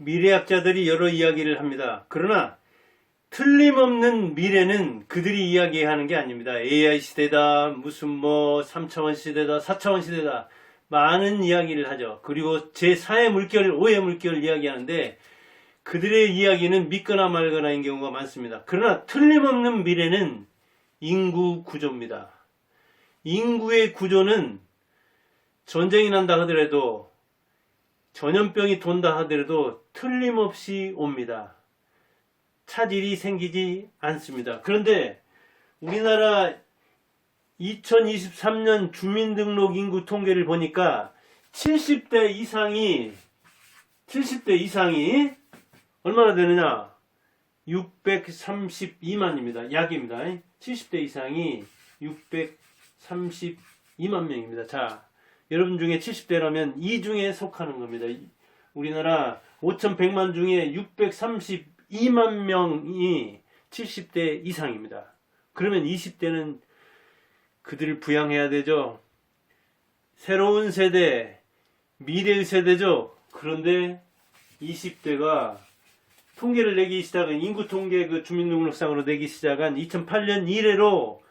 미래학자들이 여러 이야기를 합니다. 그러나 틀림없는 미래는 그들이 이야기하는 게 아닙니다. AI 시대다, 무슨 뭐 3차원 시대다, 4차원 시대다, 많은 이야기를 하죠. 그리고 제4의 물결, 5의 물결을 이야기하는데 그들의 이야기는 믿거나 말거나인 경우가 많습니다. 그러나 틀림없는 미래는 인구 구조입니다. 인구의 구조는 전쟁이 난다 하더라도, 전염병이 돈다 하더라도 틀림없이 옵니다. 차질이 생기지 않습니다. 그런데 우리나라 2023년 주민등록 인구 통계를 보니까 70대 이상이 얼마나 되느냐? 632만입니다. 약입니다. 70대 이상이 632만 명입니다. 자, 여러분 중에 70대라면 이 중에 속하는 겁니다. 우리나라 5,100만 중에 632만 명이 70대 이상입니다. 그러면 20대는 그들을 부양해야 되죠. 새로운 세대, 미래의 세대죠. 그런데 20대가 통계를 내기 시작한, 인구 통계 그 주민등록상으로 내기 시작한 2008년 이래로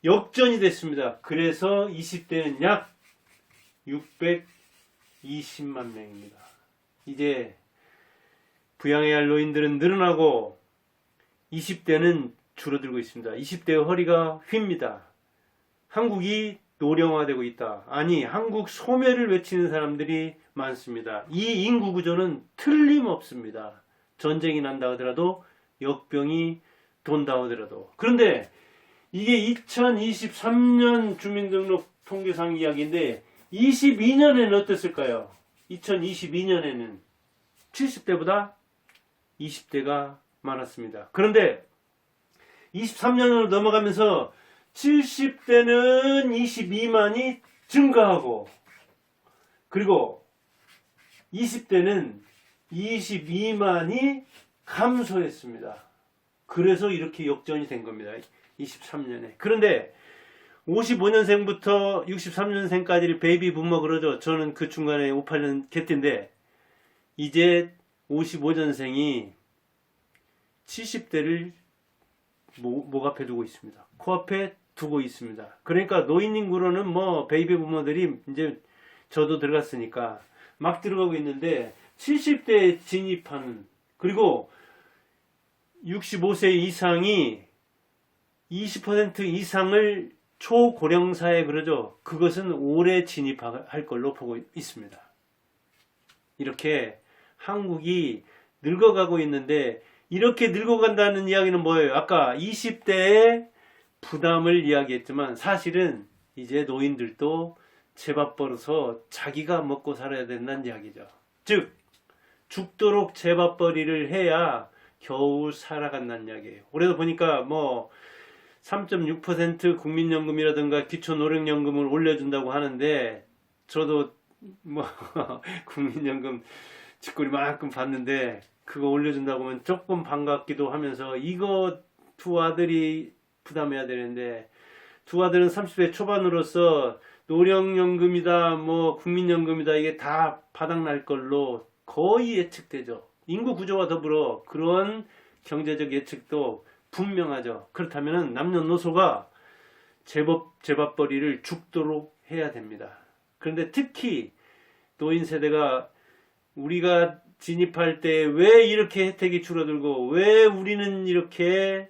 역전이 됐습니다. 그래서 20대는 약 620만 명입니다. 이제 부양해야 할 노인들은 늘어나고 20대는 줄어들고 있습니다. 20대의 허리가 휩니다. 한국이 노령화되고 있다. 아니, 한국 소멸을 외치는 사람들이 많습니다. 이 인구 구조는 틀림없습니다. 전쟁이 난다 하더라도, 역병이 돈다 하더라도. 그런데 이게 2023년 주민등록 통계상 이야기인데 22년에는 어땠을까요? 2022년에는 70대보다 20대가 많았습니다. 그런데 23년으로 넘어가면서 70대는 22만이 증가하고, 그리고 20대는 22만이 감소했습니다. 그래서 이렇게 역전이 된 겁니다. 23년에. 그런데 55년생부터 63년생까지를 베이비 부머 그러죠. 저는 그 중간에 58년 개띠인데 이제 55년생이 70대를 목 앞에 두고 있습니다. 코앞에 두고 있습니다. 그러니까 노인 인구로는 뭐 베이비 부머들이 이제 저도 들어갔으니까 막 들어가고 있는데 70대에 진입하는, 그리고 65세 이상이 20% 이상을 초고령사에 그러죠. 그것은 올해 진입할 걸로 보고 있습니다. 이렇게 한국이 늙어가고 있는데, 이렇게 늙어간다는 이야기는 뭐예요? 아까 20대의 부담을 이야기했지만 사실은 이제 노인들도 제밥 벌어서 자기가 먹고 살아야 된다는 이야기죠. 즉, 죽도록 제밥벌이를 해야 겨우 살아간다는 이야기예요. 올해도 보니까 뭐 3.6% 국민연금이라든가 기초노령연금을 올려준다고 하는데, 저도 뭐 국민연금 쥐꼬리만큼 받는데 그거 올려준다고 하면 조금 반갑기도 하면서, 이거 두 아들이 부담해야 되는데, 두 아들은 30대 초반으로서 노령연금이다 뭐 국민연금이다 이게 다 바닥날 걸로 거의 예측되죠. 인구 구조와 더불어 그런 경제적 예측도 분명하죠. 그렇다면 남녀노소가 제밥벌이를 죽도록 해야 됩니다. 그런데 특히 노인 세대가 우리가 진입할 때 왜 이렇게 혜택이 줄어들고 왜 우리는 이렇게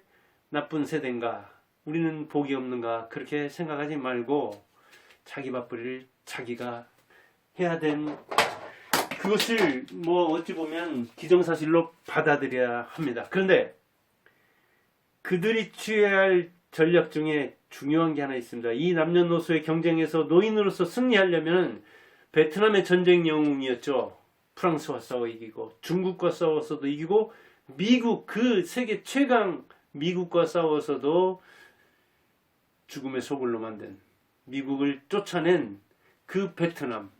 나쁜 세대인가, 우리는 복이 없는가, 그렇게 생각하지 말고 자기 밥벌이를 자기가 해야 된, 그것을 뭐 어찌 보면 기정사실로 받아들여야 합니다. 그런데 그들이 취해야 할 전략 중에 중요한 게 하나 있습니다. 이 남녀노소의 경쟁에서 노인으로서 승리하려면, 베트남의 전쟁 영웅이었죠. 프랑스와 싸워 이기고, 중국과 싸워서도 이기고, 미국, 그 세계 최강 미국과 싸워서도 죽음의 소굴로 만든, 미국을 쫓아낸 그 베트남,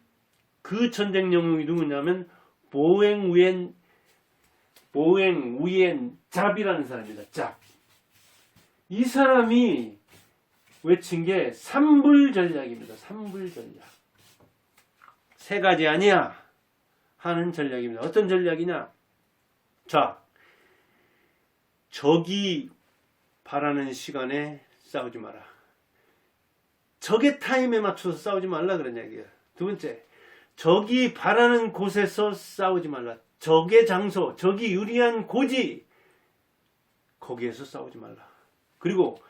그 전쟁 영웅이 누구냐면 보엥 우옌 잡이라는 사람입니다. 잡. 이 사람이 외친 게 삼불 전략입니다. 삼불 전략. 세 가지 아니야 하는 전략입니다. 어떤 전략이냐? 자, 적이 바라는 시간에 싸우지 마라. 적의 타임에 맞춰서 싸우지 말라 그런 이야기예요. 두 번째, 적이 바라는 곳에서 싸우지 말라. 적의 장소, 적이 유리한 고지, 거기에서 싸우지 말라. 그리고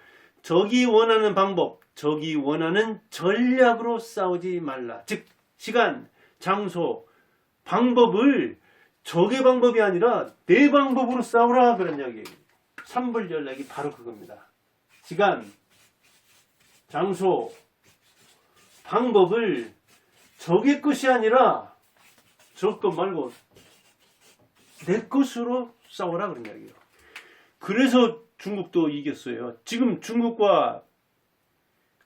적이 원하는 방법, 적이 원하는 전략으로 싸우지 말라. 즉 시간, 장소, 방법을 적의 방법이 아니라 내 방법으로 싸우라 그런 이야기예요. 삼불 전략이 바로 그겁니다. 시간, 장소, 방법을 적의 것이 아니라 적 것 말고 내 것으로 싸우라 그런 이야기예요. 그래서 중국도 이겼어요. 지금 중국과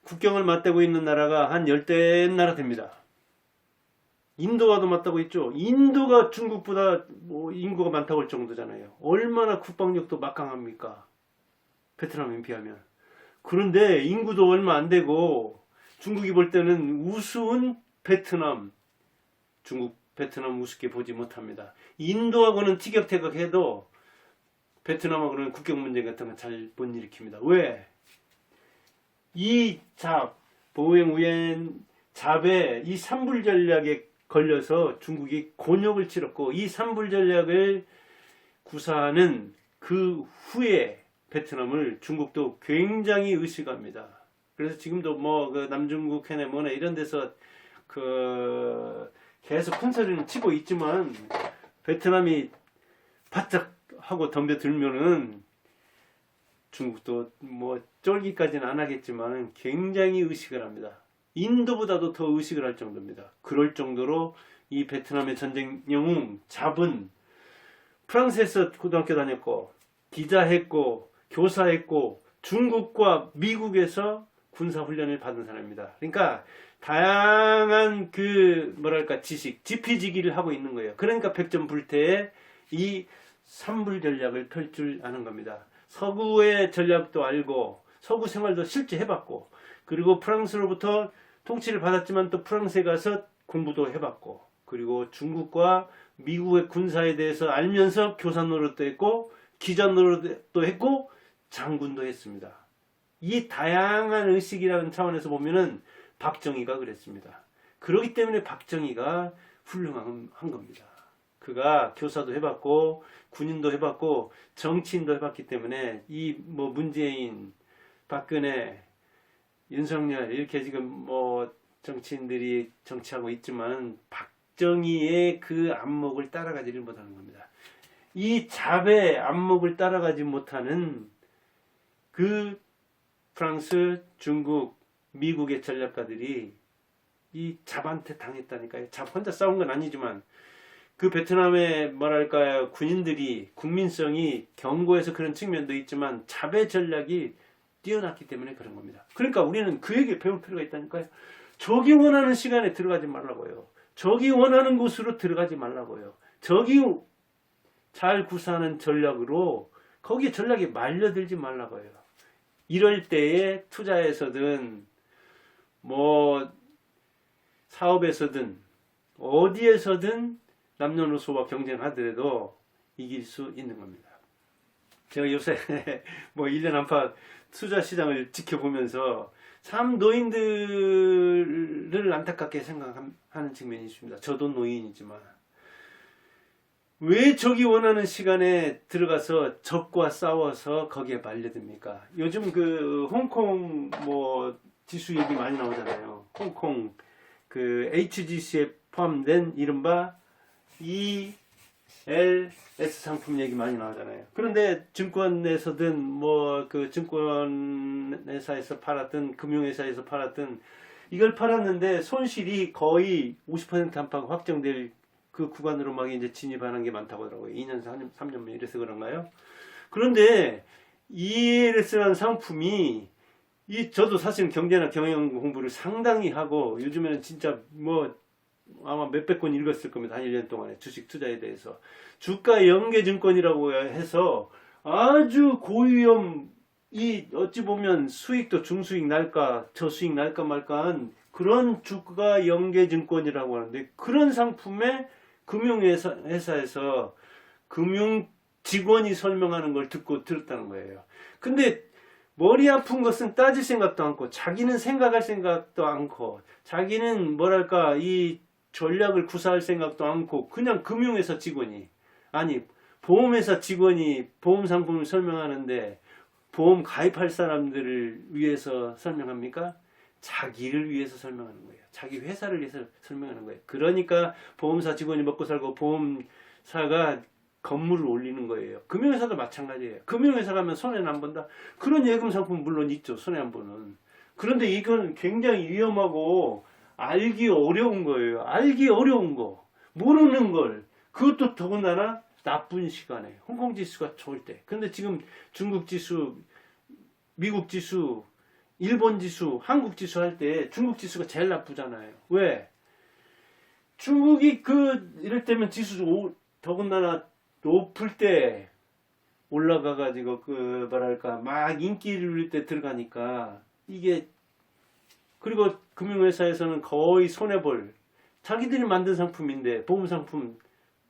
국경을 맞대고 있는 나라가 한 10대 나라 됩니다. 인도와도 맞다고 있죠. 인도가 중국보다 인구가 많다고 할 정도잖아요. 얼마나 국방력도 막강합니까? 베트남에 비하면. 그런데 인구도 얼마 안 되고 중국이 볼 때는 우스운 베트남, 중국 베트남 우습게 보지 못합니다. 인도하고는 티격태격해도 베트남하고는 국경 문제 같은 거 잘 못 일으킵니다. 왜? 이 보행 우엔 잡의 이 삼불 전략에 걸려서 중국이 곤욕을 치렀고, 이 삼불 전략을 구사하는 그 후에 베트남을 중국도 굉장히 의식합니다. 그래서 지금도 그 남중국 해내 뭐네 이런 데서 계속 큰 소리는 치고 있지만, 베트남이 바짝 하고 덤벼들면은 중국도 쫄기까지는 안 하겠지만 굉장히 의식을 합니다. 인도보다도 더 의식을 할 정도입니다. 그럴 정도로 이 베트남의 전쟁 영웅 잡은, 프랑스에서 고등학교 다녔고 기자했고 교사했고 중국과 미국에서 군사훈련을 받은 사람입니다. 그러니까 다양한 지식, 지피지기를 하고 있는 거예요. 그러니까 백전불태에 이 삼불 전략을 펼 줄 아는 겁니다. 서구의 전략도 알고 서구 생활도 실제 해봤고, 그리고 프랑스로부터 통치를 받았지만 또 프랑스에 가서 공부도 해봤고, 그리고 중국과 미국의 군사에 대해서 알면서 교사 노릇도 했고 기자 노릇도 했고 장군도 했습니다. 이 다양한 의식이라는 차원에서 보면은 박정희가 그랬습니다. 그렇기 때문에 박정희가 훌륭한 겁니다. 그가 교사도 해봤고 군인도 해봤고 정치인도 해봤기 때문에 이 문재인, 박근혜, 윤석열 이렇게 지금 정치인들이 정치하고 있지만 박정희의 그 안목을 따라가지를 못하는 겁니다. 이 잡의 안목을 따라가지 못하는 그 프랑스, 중국, 미국의 전략가들이 이 잡한테 당했다니까요. 잡 혼자 싸운 건 아니지만 그 베트남의 군인들이 국민성이 견고해서 그런 측면도 있지만 잡의 전략이 뛰어났기 때문에 그런 겁니다. 그러니까 우리는 그에게 배울 필요가 있다니까요. 적이 원하는 시간에 들어가지 말라고요. 적이 원하는 곳으로 들어가지 말라고요. 적이 잘 구사하는 전략으로 거기에 전략에 말려들지 말라고요. 이럴 때에 투자에서든 사업에서든 어디에서든 남녀노소와 경쟁하더라도 이길 수 있는 겁니다. 제가 요새 1년 안팎 투자 시장을 지켜보면서 참 노인들을 안타깝게 생각하는 측면이 있습니다. 저도 노인이지만 왜 적이 원하는 시간에 들어가서 적과 싸워서 거기에 말려듭니까? 요즘 홍콩 지수 얘기 많이 나오잖아요. 홍콩 HGC에 포함된 이른바 ELS 상품 얘기 많이 나오잖아요. 그런데 증권에서든 증권회사에서 팔았든 금융회사에서 팔았든 이걸 팔았는데 손실이 거의 50% 안팎 확정될 그 구간으로 막 이제 진입하는 게 많다고 하더라고요. 2년, 3년 이래서 그런가요? 그런데 ELS라는 상품이 저도 사실 경제나 경영 공부를 상당히 하고 요즘에는 진짜 아마 몇백 권 읽었을 겁니다. 한 1년 동안에 주식 투자에 대해서. 주가 연계증권이라고 해서 아주 고위험, 어찌 보면 수익도 중수익 날까 저수익 날까 말까한 그런 주가 연계증권이라고 하는데, 그런 상품에 금융회사에서 금융 직원이 설명하는 걸 듣고 들었다는 거예요. 근데 머리 아픈 것은 따질 생각도 않고 자기는 생각할 생각도 않고 자기는 뭐랄까 이 전략을 구사할 생각도 않고 그냥 금융회사 직원이 아니 보험회사 직원이 보험 상품을 설명하는데 보험 가입할 사람들을 위해서 설명합니까? 자기를 위해서 설명하는 거예요. 자기 회사를 위해서 설명하는 거예요. 그러니까 보험사 직원이 먹고 살고 보험사가 건물을 올리는 거예요. 금융회사도 마찬가지예요. 금융회사 가면 손해는 안 본다? 그런 예금 상품 물론 있죠. 손해 안 보는. 그런데 이건 굉장히 위험하고 알기 어려운 거예요. 알기 어려운 거. 모르는 걸. 그것도 더군다나 나쁜 시간에. 홍콩 지수가 좋을 때. 근데 지금 중국 지수, 미국 지수, 일본 지수, 한국 지수 할 때 중국 지수가 제일 나쁘잖아요. 왜? 중국이 이럴 때면 지수 더군다나 높을 때 올라가가지고 뭐랄까 막 인기를 누릴 때 들어가니까 이게 그리고 금융회사에서는 거의 손해볼 자기들이 만든 상품인데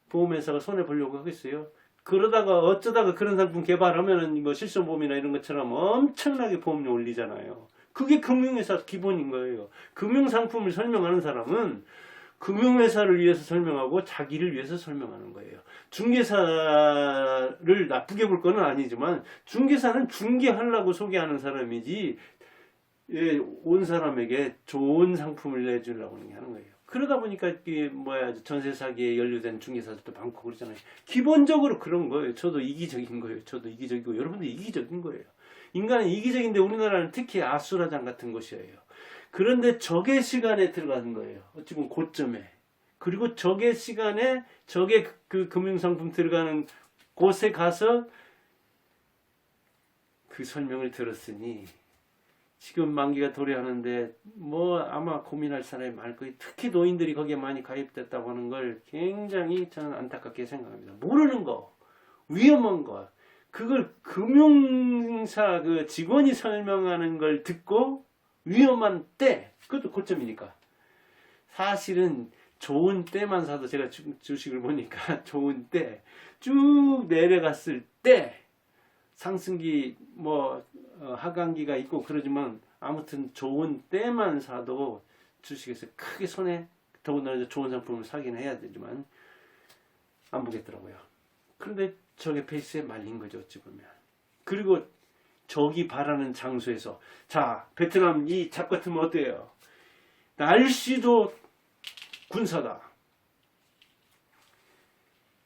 보험회사가 손해보려고 하겠어요? 그러다가 어쩌다가 그런 상품 개발하면은 뭐 실손보험이나 이런 것처럼 엄청나게 보험료 올리잖아요. 그게 금융회사 기본인 거예요. 금융상품을 설명하는 사람은 금융회사를 위해서 설명하고 자기를 위해서 설명하는 거예요. 중개사를 나쁘게 볼 건 아니지만 중개사는 중개하려고 소개하는 사람이지 온 사람에게 좋은 상품을 내주려고 하는 거예요. 그러다 보니까 전세 사기에 연루된 중개사들도 많고 그러잖아요. 기본적으로 그런 거예요. 저도 이기적인 거예요. 저도 이기적이고 여러분도 이기적인 거예요. 인간은 이기적인데 우리나라는 특히 아수라장 같은 곳이에요. 그런데 적의 시간에 들어가는 거예요. 어찌 보면 고점에. 그리고 적의 시간에 적의 그 금융상품 들어가는 곳에 가서 그 설명을 들었으니 지금 만기가 도래하는데 뭐 아마 고민할 사람이 많을 거예요. 특히 노인들이 거기에 많이 가입됐다고 하는 걸 굉장히 저는 안타깝게 생각합니다. 모르는 거, 위험한 거, 그걸 금융사 직원이 설명하는 걸 듣고 위험한 때, 그것도 고점이니까. 사실은 좋은 때만 사도 제가 주식을 보니까 좋은 때, 쭉 내려갔을 때, 상승기, 하강기가 있고 그러지만 아무튼 좋은 때만 사도 주식에서 크게 손해, 더군다나 좋은 상품을 사긴 해야 되지만 안 보겠더라고요. 그런데 적의 페이스에 말린 거죠, 어찌 보면. 그리고 적이 바라는 장소에서 자 베트남 이 잡 같으면 어때요? 날씨도 군사다.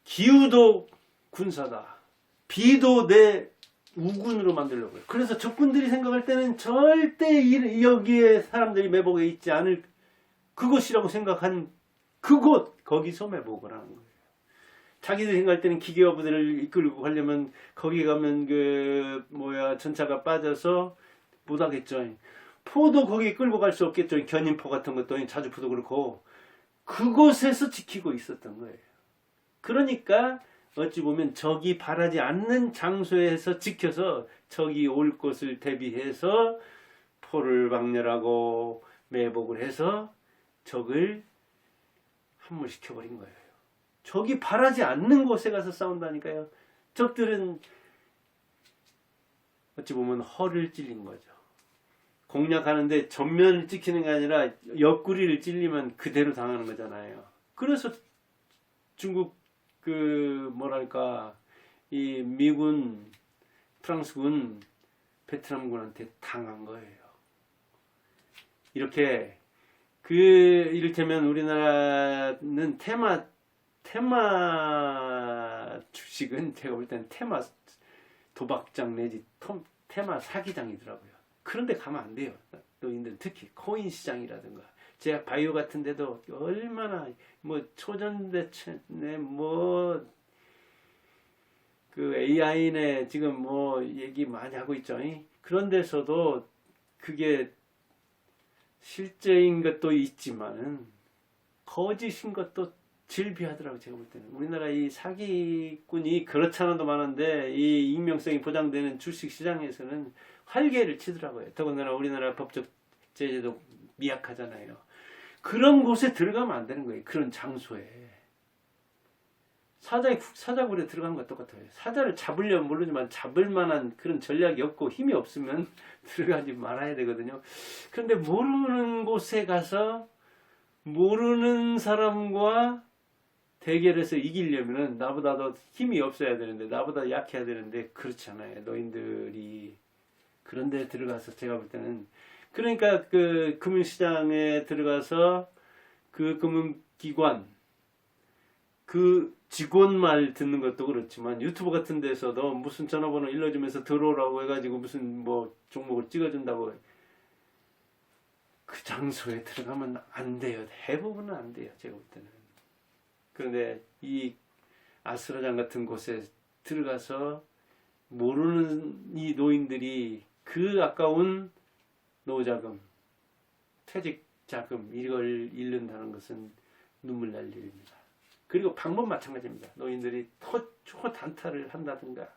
기후도 군사다. 비도 내 우군으로 만들려고 해요. 그래서 적군들이 생각할 때는 절대 여기에 사람들이 매복에 있지 않을 그곳이라고 생각한 그곳 거기서 매복을 하는 거예요. 자기들이 생각할 때는 기계어부들을 이끌고 가려면 거기 가면 전차가 빠져서 못하겠죠. 포도 거기 끌고 갈 수 없겠죠. 견인포 같은 것도 자주포도 그렇고 그곳에서 지키고 있었던 거예요. 그러니까 어찌 보면 적이 바라지 않는 장소에서 지켜서 적이 올 것을 대비해서 포를 박멸하고 매복을 해서 적을 함몰시켜버린 거예요. 적이 바라지 않는 곳에 가서 싸운다니까요. 적들은 어찌 보면 허를 찔린 거죠. 공략하는데 전면을 찍히는 게 아니라 옆구리를 찔리면 그대로 당하는 거잖아요. 그래서 중국 이 미군, 프랑스군, 베트남군한테 당한 거예요. 이렇게 이를테면 우리나라는 테마 주식은 제가 볼 때는 테마 도박장 내지 테마 사기장이더라고요. 그런데 가면 안 돼요. 노인들 특히 코인 시장이라든가 제가 바이오 같은 데도 얼마나 초전대체 AI네 지금 얘기 많이 하고 있죠. 그런 데서도 그게 실제인 것도 있지만은 거짓인 것도 질비하더라고요. 제가 볼 때는 우리나라 이 사기꾼이 그렇잖아도 많은데 이 익명성이 보장되는 주식시장에서는 활개를 치더라고요. 더군다나 우리나라 법적 제재도 미약하잖아요. 그런 곳에 들어가면 안 되는 거예요. 그런 장소에. 사자굴에 들어간 것 똑같아요. 사자를 잡으려면 모르지만 잡을 만한 그런 전략이 없고 힘이 없으면 들어가지 말아야 되거든요. 그런데 모르는 곳에 가서 모르는 사람과 대결해서 이기려면은 나보다 더 힘이 없어야 되는데, 나보다 약해야 되는데, 그렇지 않아요. 노인들이. 그런데 들어가서 제가 볼 때는, 그러니까 그 금융시장에 들어가서 그 금융기관, 그 직원 말 듣는 것도 그렇지만 유튜브 같은 데서도 무슨 전화번호 일러주면서 들어오라고 해가지고 무슨 뭐 종목을 찍어준다고, 그 장소에 들어가면 안 돼요. 대부분은 안 돼요. 제가 볼 때는. 그런데 이 아수라장 같은 곳에 들어가서 모르는 이 노인들이 그 아까운 노자금, 퇴직자금 이걸 잃는다는 것은 눈물 날 일입니다. 그리고 방법 마찬가지입니다. 노인들이 초단타를 한다든가,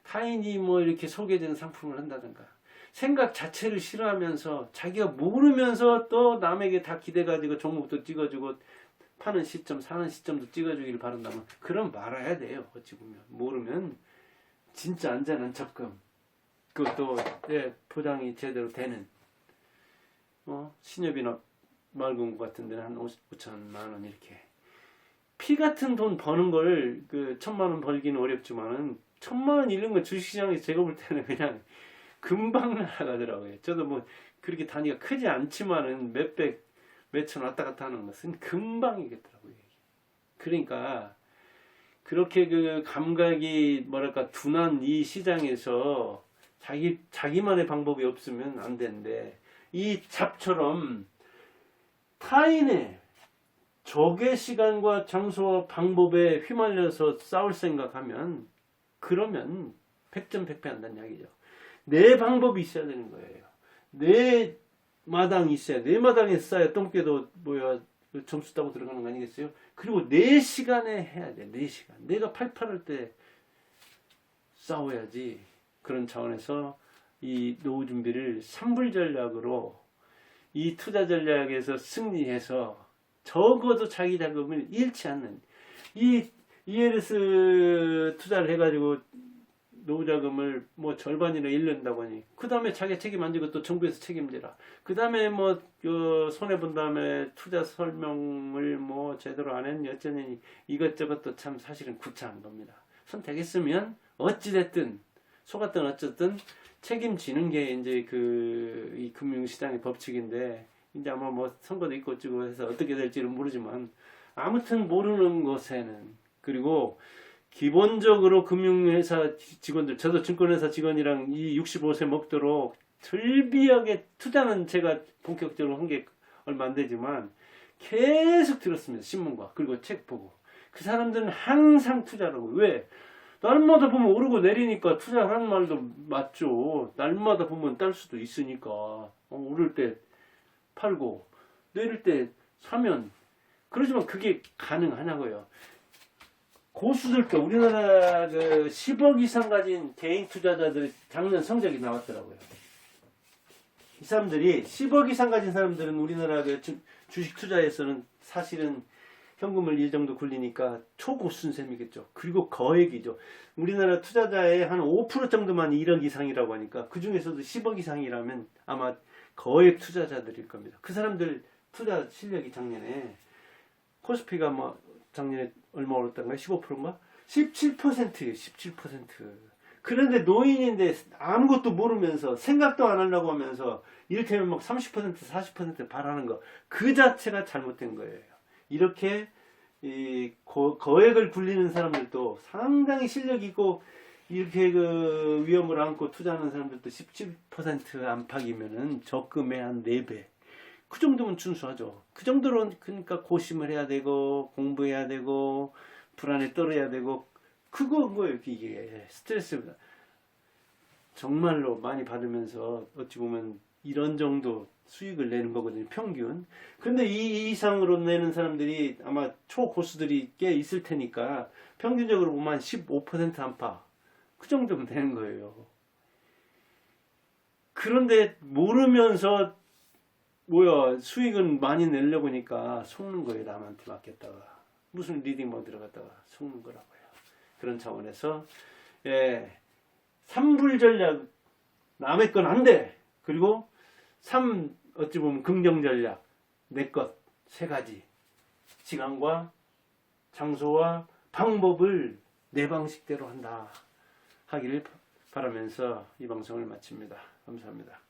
타인이 뭐 이렇게 소개된 상품을 한다든가, 생각 자체를 싫어하면서 자기가 모르면서 또 남에게 다 기대가지고 종목도 찍어주고 파는 시점, 사는 시점도 찍어주기를 바란다면, 그럼 말아야 돼요. 어찌 보면 모르면 진짜 안전한 적금, 그것도 보장이 제대로 되는, 신협이나 마을금고 같은 데는 한 5천만 원 이렇게. 피 같은 돈 버는 걸, 1,000만 원 벌기는 어렵지만은 1,000만 원 잃는 건 주식시장에서 제가 볼 때는 그냥 금방 날아가더라고요. 저도 뭐 그렇게 단위가 크지 않지만은 몇백, 몇천 왔다 갔다 하는 것은 금방이겠더라고요. 그러니까 그렇게 그 감각이 뭐랄까 둔한 이 시장에서 자기만의 방법이 없으면 안 되는데, 이 잡처럼 타인의 적의 시간과 장소와 방법에 휘말려서 싸울 생각하면, 그러면 백전백패한다는 이야기죠. 내 방법이 있어야 되는 거예요. 내 마당이 있어야, 내 마당에 쌓여 똥개도 점수 따고 들어가는 거 아니겠어요? 그리고 내 시간에 해야 돼. 내 시간. 내가 팔팔할 때 싸워야지. 그런 차원에서 이 노후 준비를 3불 전략으로, 이 투자 전략에서 승리해서 적어도 자기 자금을 잃지 않는, 이 ELS 투자를 해가지고 노후 자금을 뭐 절반이나 잃는다고 하니, 그 다음에 자기 책임 안 지고 또 정부에서 책임지라. 그 다음에 뭐 손해 본 다음에 투자 설명을 뭐 제대로 안 했니 어쩌니, 이것저것도 참 사실은 구차한 겁니다. 선택했으면 어찌됐든 속았든 어쨌든 책임지는 게 이제 이 금융시장의 법칙인데, 이제 아마 뭐 선거도 있고 어쩌고 해서 어떻게 될지는 모르지만, 아무튼 모르는 곳에는, 그리고 기본적으로 금융회사 직원들, 저도 증권회사 직원이랑 이 65세 먹도록 절비하게, 투자는 제가 본격적으로 한 게 얼마 안 되지만 계속 들었습니다. 신문과 그리고 책 보고. 그 사람들은 항상 투자라고. 왜? 날마다 보면 오르고 내리니까 투자하는 말도 맞죠. 날마다 보면 딸 수도 있으니까. 오를 때 팔고 내릴 때 사면. 그러지만 그게 가능하냐고요. 고수들도, 우리나라 10억 이상 가진 개인 투자자들의 작년 성적이 나왔더라고요. 이 사람들이 10억 이상 가진 사람들은 우리나라 주식 투자에서는 사실은 현금을 이 정도 굴리니까 초고수인 셈이겠죠. 그리고 거액이죠. 우리나라 투자자의 한 5% 정도만 1억 이상이라고 하니까, 그 중에서도 10억 이상이라면 아마 거액 투자자들일 겁니다. 그 사람들 투자 실력이 작년에, 코스피가 뭐 작년에 얼마 올랐던가? 15%인가? 17%예요. 17%. 그런데 노인인데 아무것도 모르면서, 생각도 안 하려고 하면서 이를테면 막 30%, 40% 바라는 거, 그 자체가 잘못된 거예요. 이렇게 거액을 굴리는 사람들도 상당히 실력 있고, 이렇게 위험을 안고 투자하는 사람들도 17% 안팎이면은 적금의 한 4배. 그 정도면 준수하죠. 그 정도로, 그러니까 고심을 해야 되고, 공부해야 되고, 불안에 떨어야 되고, 그거예요. 이게 스트레스입니다. 정말로 많이 받으면서 어찌 보면 이런 정도 수익을 내는 거거든요. 평균. 근데 이 이상으로 내는 사람들이 아마 초고수들이 꽤 있을 테니까, 평균적으로 보면 한 15% 안팎. 그 정도면 되는 거예요. 그런데 모르면서 수익은 많이 내려고 하니까 속는 거예요. 남한테 맡겼다가. 무슨 리딩 모드로 갖다가 속는 거라고요. 그런 차원에서 예, 삼불 전략 남의 건 안 돼. 그리고 어찌 보면 긍정 전략 내 것 세 가지 시간과 장소와 방법을 내 방식대로 한다 하기를 바라면서 이 방송을 마칩니다. 감사합니다.